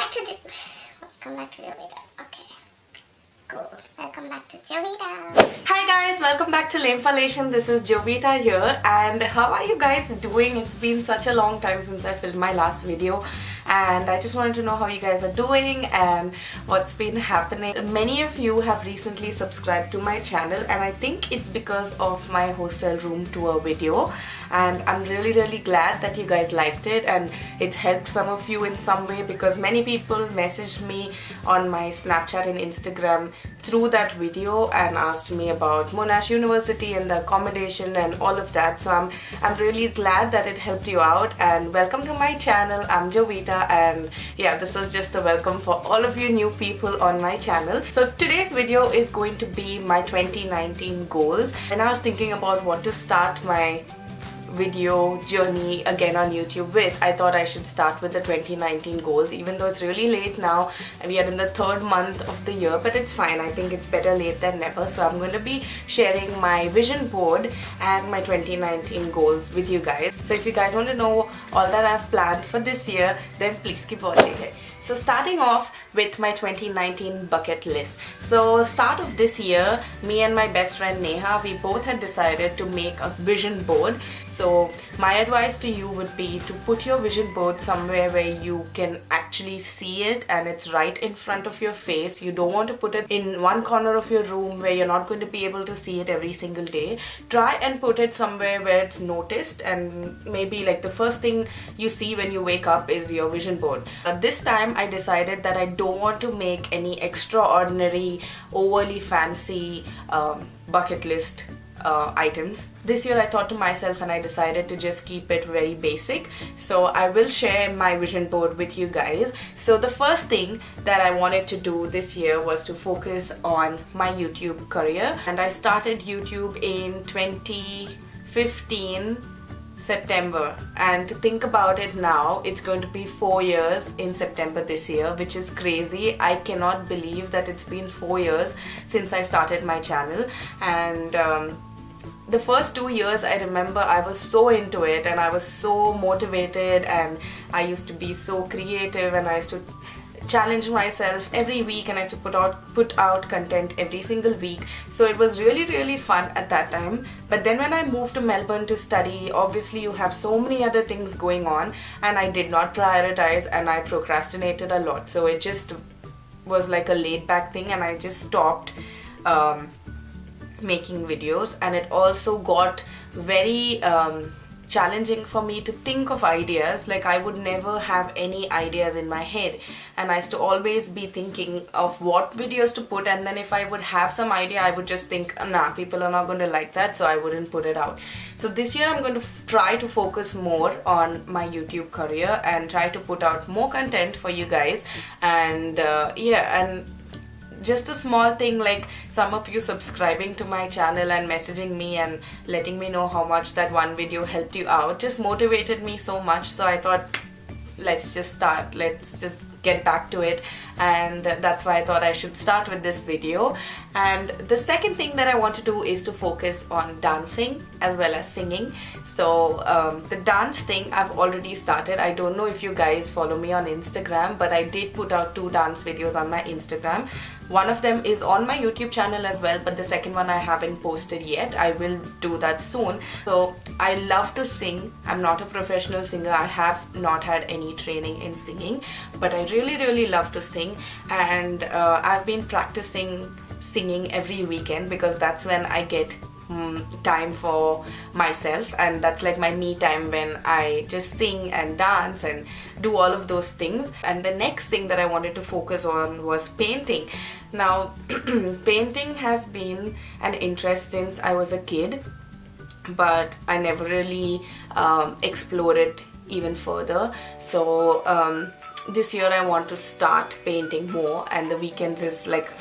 Welcome back to Jovita. Okay. Cool. Welcome back to Jovita. Hi guys, welcome back to Lemphalation. This is Jovita here, and how are you guys doing? It's been such a long time since I filmed my last video, and I just wanted to know how you guys are doing and what's been happening. Many of you have recently subscribed to my channel, and I think it's because of my hostel room tour video, and I'm really glad that you guys liked it and it's helped some of you in some way, because many people messaged me on my Snapchat and Instagram through that video and asked me about Monash University and the accommodation and all of that. So I'm really glad that it helped you out, and welcome to my channel. I'm Jovita, and yeah, this was just a welcome for all of you new people on my channel. So today's video is going to be my 2019 goals, and I was thinking about what to start my video journey again on YouTube with. I thought I should start with the 2019 goals, even though it's really late now and we are in the third month of the year, but it's fine. I think it's better late than never. So I'm going to be sharing my vision board and my 2019 goals with you guys. So if you guys want to know all that I've planned for this year, then please keep watching it. So starting off with my 2019 bucket list. So start of this year, me and my best friend Neha, we both had decided to make a vision board. So my advice to you would be to put your vision board somewhere where you can actually see it and it's right in front of your face. You don't want to put it in one corner of your room where you're not going to be able to see it every single day. Try and put it somewhere where it's noticed, and maybe like the first thing you see when you wake up is your vision board. This time I decided that I don't want to make any extraordinary, overly fancy bucket list items. This year I thought to myself and I decided to just keep it very basic. So I will share my vision board with you guys. So the first thing that I wanted to do this year was to focus on my YouTube career, and I started YouTube in 2015 September, and to think about it now, it's going to be 4 years in September this year, which is crazy. I cannot believe that it's been 4 years since I started my channel. And the first 2 years, I remember I was so into it and I was so motivated, and I used to be so creative, and I used to challenge myself every week, and I used to put out content every single week. So it was really fun at that time. But then when I moved to Melbourne to study, obviously you have so many other things going on, and I did not prioritize and I procrastinated a lot. So it just was like a laid back thing, and I just stopped making videos. And it also got very challenging for me to think of ideas. Like I would never have any ideas in my head, and I used to always be thinking of what videos to put, and then if I would have some idea, I would just think, nah, people are not going to like that, so I wouldn't put it out. So this year I'm going to try to focus more on my YouTube career and try to put out more content for you guys. And yeah, and just a small thing like some of you subscribing to my channel and messaging me and letting me know how much that one video helped you out just motivated me so much. So I thought, let's just get back to it, and that's why I thought I should start with this video. And the second thing that I want to do is to focus on dancing as well as singing. So the dance thing I've already started. I don't know if you guys follow me on Instagram, but I did put out 2 dance videos on my Instagram. One of them is on my YouTube channel as well, but the second one I haven't posted yet. I will do that soon. So I love to sing. I'm not a professional singer. I have not had any training in singing, but I really love to sing, and I've been practicing singing every weekend because that's when I get time for myself, and that's like my me time when I just sing and dance and do all of those things. And the next thing that I wanted to focus on was painting. Now painting has been an interest since I was a kid, but I never really explored it even further. So this year I want to start painting more, and the weekends is like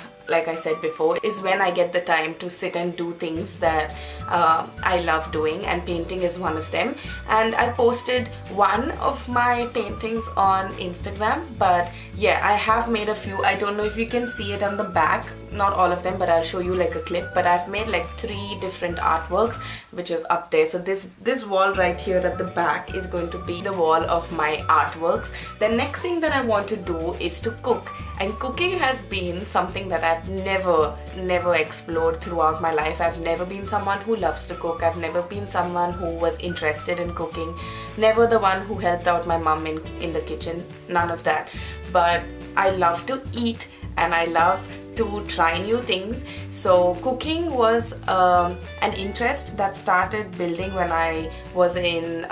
I said before, is when I get the time to sit and do things that I love doing, and painting is one of them. And I posted one of my paintings on Instagram, but yeah, I have made a few. I don't know if you can see it on the back, not all of them, but I'll show you like a clip. But I've made like 3 different artworks, which is up there. So this wall right here at the back is going to be the wall of my artworks. The next thing that I want to do is to cook, and cooking has been something that I've never explored throughout my life. I've never been someone who loves to cook. I've never been someone who was interested in cooking, never the one who helped out my mom in the kitchen, none of that. But I love to eat and I love to try new things. So cooking was an interest that started building when I was in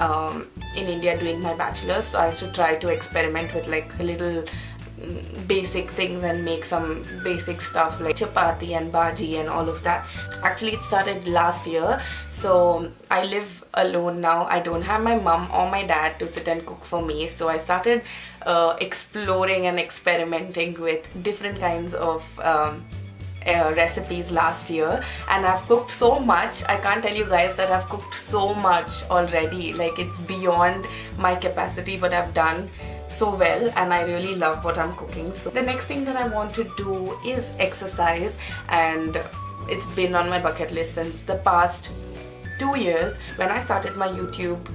India doing my bachelor's. So I used to try to experiment with like little basic things and make some basic stuff like chapati and bhaji and all of that. Actually, it started last year. So I live alone now. I don't have my mom or my dad to sit and cook for me. So I started exploring and experimenting with different kinds of recipes last year, and I've cooked so much. I can't tell you guys that I've cooked so much already. Like, it's beyond my capacity, but I've done so well, and I really love what I'm cooking. So the next thing that I want to do is exercise, and it's been on my bucket list since the past 2 years. When I started my YouTube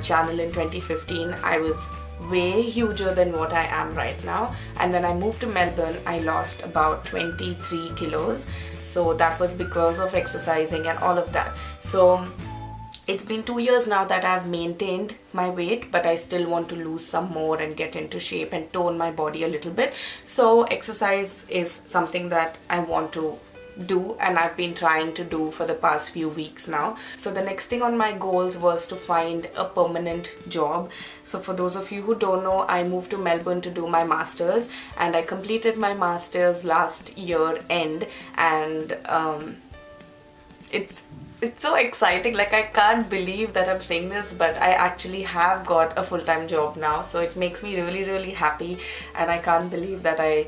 channel in 2015, I was way huger than what I am right now, and when I moved to Melbourne I lost about 23 kilos. So that was because of exercising and all of that. So it's been 2 years now that I've maintained my weight, but I still want to lose some more and get into shape and tone my body a little bit. So exercise is something that I want to do, and I've been trying to do for the past few weeks now. So the next thing on my goals was to find a permanent job. So for those of you who don't know, I moved to Melbourne to do my masters, and I completed my masters last year end, and it's so exciting. Like, I can't believe that I'm saying this, but I actually have got a full-time job now. So it makes me really happy, and I can't believe that I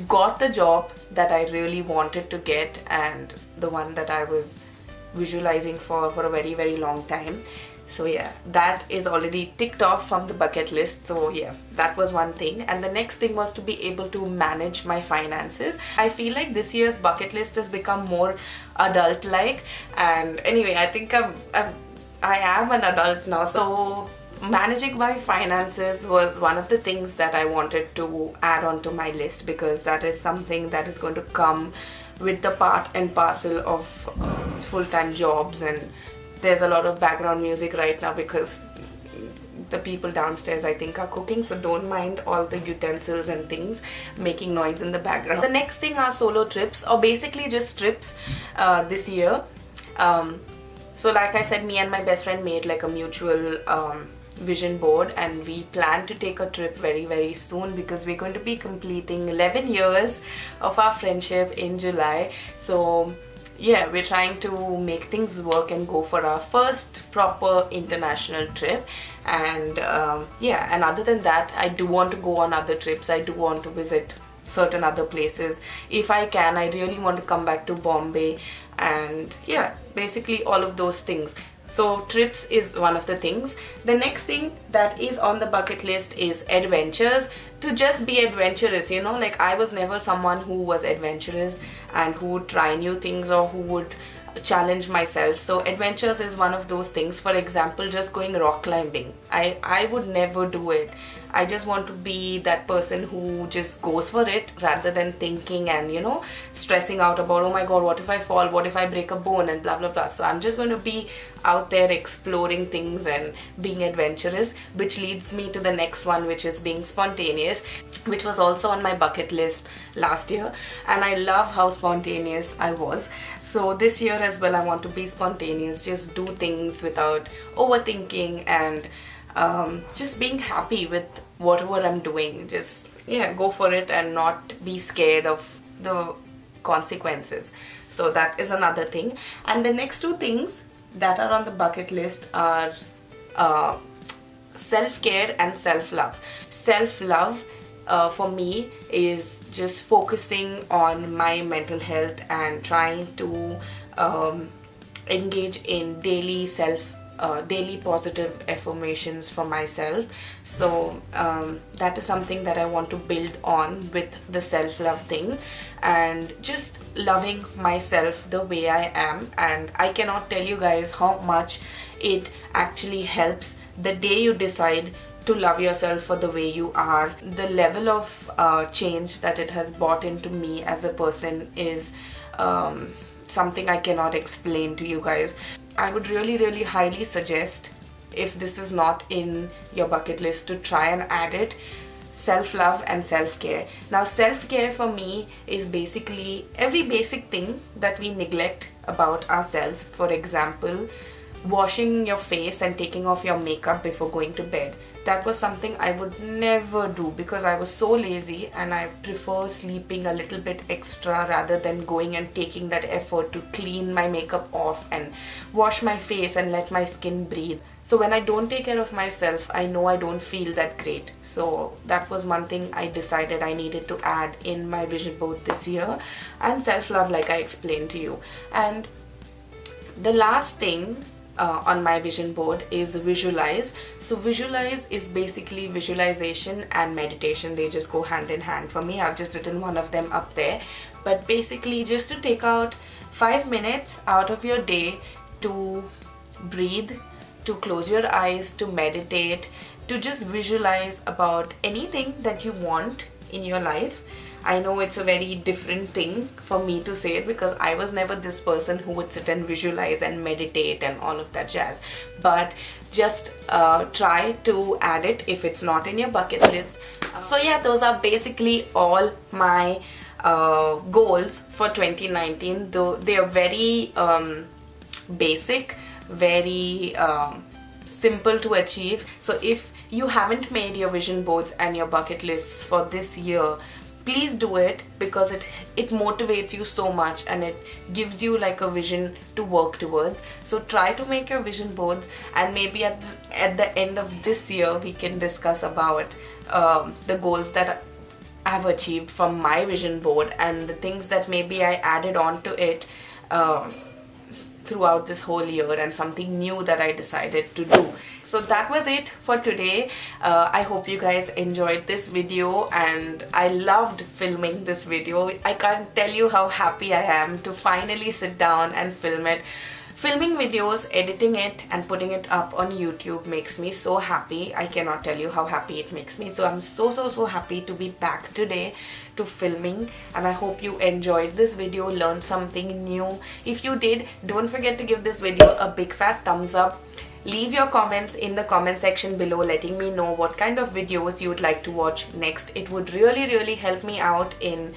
got the job that I really wanted to get, and the one that I was visualizing for a very long time. So yeah, that is already ticked off from the bucket list. So yeah, that was one thing. And the next thing was to be able to manage my finances. I feel like this year's bucket list has become more adult-like, and anyway, I think I am an adult now. So managing my finances was one of the things that I wanted to add on to my list, because that is something that is going to come with the part and parcel of full-time jobs. And there's a lot of background music right now because the people downstairs, I think, are cooking, so don't mind all the utensils and things making noise in the background. The next thing are solo trips, or basically just trips this year. So like I said, me and my best friend made like a mutual vision board, and we plan to take a trip very soon, because we're going to be completing 11 years of our friendship in July. So yeah, we're trying to make things work and go for our first proper international trip. And yeah, and other than that, I do want to go on other trips. I do want to visit certain other places if I can. I really want to come back to Bombay, and yeah, basically all of those things. So trips is one of the things. The next thing that is on the bucket list is adventures. To just be adventurous, you know, like I was never someone who was adventurous and who would try new things or who would challenge myself. So adventures is one of those things. For example, just going rock climbing. I would never do it. I just want to be that person who just goes for it, rather than thinking and, you know, stressing out about, oh my god, what if I fall, what if I break a bone, and blah blah blah. So I'm just going to be out there exploring things and being adventurous, which leads me to the next one, which is being spontaneous, which was also on my bucket list last year, and I love how spontaneous I was. So this year as well, I want to be spontaneous, just do things without overthinking, and just being happy with whatever I'm doing. Just, yeah, go for it and not be scared of the consequences. So that is another thing. And the next two things that are on the bucket list are self-care and self-love. Self-love for me is just focusing on my mental health and trying to engage in daily positive affirmations for myself. So that is something that I want to build on with the self-love thing, and just loving myself the way I am. And I cannot tell you guys how much it actually helps the day you decide to love yourself for the way you are. The level of change that it has brought into me as a person is something I cannot explain to you guys. I would really highly suggest, if this is not in your bucket list, to try and add it: self-love and self-care. Now, self-care for me is basically every basic thing that we neglect about ourselves. For example, washing your face and taking off your makeup before going to bed. That was something I would never do because I was so lazy, and I prefer sleeping a little bit extra rather than going and taking that effort to clean my makeup off and wash my face and let my skin breathe. So when I don't take care of myself, I know I don't feel that great. So that was one thing I decided I needed to add in my vision board this year. And self-love, like I explained to you. And the last thing on my vision board is visualize. So visualize is basically visualization and meditation. They just go hand in hand for me. I've just written one of them up there. But basically, just to take out 5 minutes out of your day to breathe, to close your eyes, to meditate, to just visualize about anything that you want in your life. I know it's a very different thing for me to say it because I was never this person who would sit and visualize and meditate and all of that jazz. But just try to add it if it's not in your bucket list. So yeah, those are basically all my goals for 2019. Though they are very basic, very simple to achieve. So if you haven't made your vision boards and your bucket lists for this year, please do it, because it motivates you so much and it gives you like a vision to work towards. So try to make your vision boards, and maybe at the end of this year we can discuss about the goals that I've achieved from my vision board and the things that maybe I added on to it throughout this whole year, and something new that I decided to do. So that was it for today. I hope you guys enjoyed this video, and I loved filming this video. I can't tell you how happy I am to finally sit down and film it. Filming videos, editing it and putting it up on YouTube makes me so happy. I cannot tell you how happy it makes me. So I'm so happy to be back today to filming, and I hope you enjoyed this video, learned something new. If you did, don't forget to give this video a big fat thumbs up. Leave your comments in the comment section below, letting me know what kind of videos you would like to watch next. It would really help me out in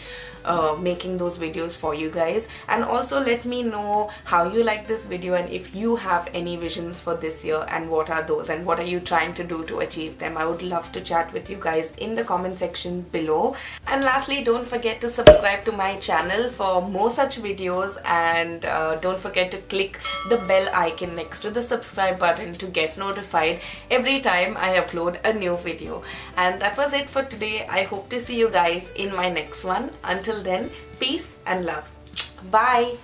making those videos for you guys. And also let me know how you like this video, and if you have any visions for this year, and what are those, and what are you trying to do to achieve them. I would love to chat with you guys in the comment section below. And lastly, don't forget to subscribe to my channel for more such videos, and don't forget to click the bell icon next to the subscribe button to get notified every time I upload a new video. And that was it for today. I hope to see you guys in my next one. Until then, peace and love. Bye.